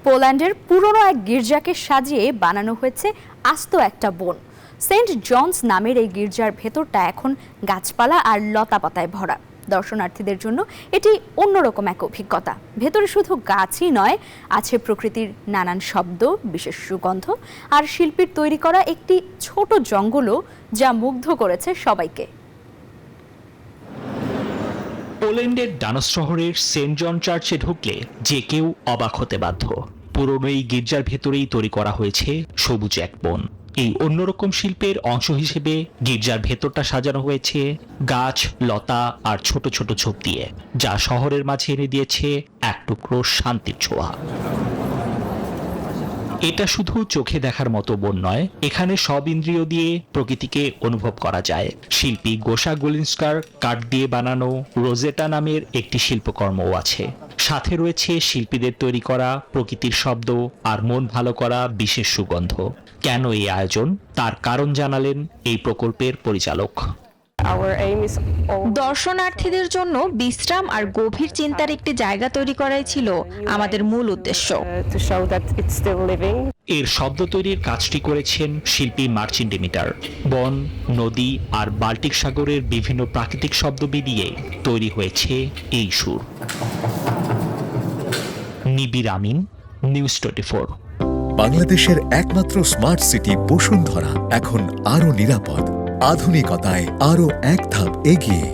পোল্যান্ডের পুরনো এক গির্জাকে সাজিয়ে বানানো হয়েছে আস্ত একটা বন। সেন্ট জনস নামের এই গির্জার ভেতরটা এখন গাছপালা আর লতাপাতায় ভরা। দর্শনার্থীদের জন্য এটি অন্যরকম এক অভিজ্ঞতা। ভেতরে শুধু গাছই নয়, আছে প্রকৃতির নানান শব্দ, বিশেষ সুগন্ধ আর শিল্পীর তৈরি করা একটি ছোট জঙ্গলও, যা মুগ্ধ করেছে সবাইকে। পোল্যান্ডের ডানস শহরের সেন্ট জন চার্চে ঢুকলে যে কেউ অবাক হতে বাধ্য। পুরনো এই গির্জার ভেতরেই তৈরি করা হয়েছে সবুজ এক বন। এই অন্যরকম শিল্পের অংশ হিসেবে গির্জার ভেতরটা সাজানো হয়েছে গাছ, লতা আর ছোট ছোট ঝোপ দিয়ে, যা শহরের মাঝে এনে দিয়েছে এক টুকরো শান্তির ছোঁয়া। এটা শুধু চোখে দেখার মতো বন নয়, এখানে সব ইন্দ্রিয় দিয়ে প্রকৃতিকে অনুভব করা যায়। শিল্পী গোসা গুলিনস্কার কাঠ দিয়ে বানানো রোজেটা নামের একটি শিল্পকর্মও আছে। সাথে রয়েছে শিল্পীদের তৈরি করা প্রকৃতির শব্দ আর মন ভালো করা বিশেষ সুগন্ধ। কেন এই আয়োজন, তার কারণ জানালেন এই প্রকল্পের পরিচালক। দর্শনার্থীদের জন্য বিশ্রাম আর গভীর চিন্তার একটি জায়গা তৈরি করাই ছিল আমাদের মূল উদ্দেশ্য। এর শব্দ তৈরির কাজটি করেছেন শিল্পী মার্চিন ডিমিটার। বন, নদী আর বাল্টিক সাগরের বিভিন্ন প্রাকৃতিক শব্দ মিলিয়ে তৈরি হয়েছে এই সুর। নিবিড় আমিন, নিউজ 24। বাংলাদেশের একমাত্র স্মার্ট সিটি বসুন্ধরা এখন আরো নিরাপদ, আধুনিকতায় আরো এক ধাপ এগিয়ে।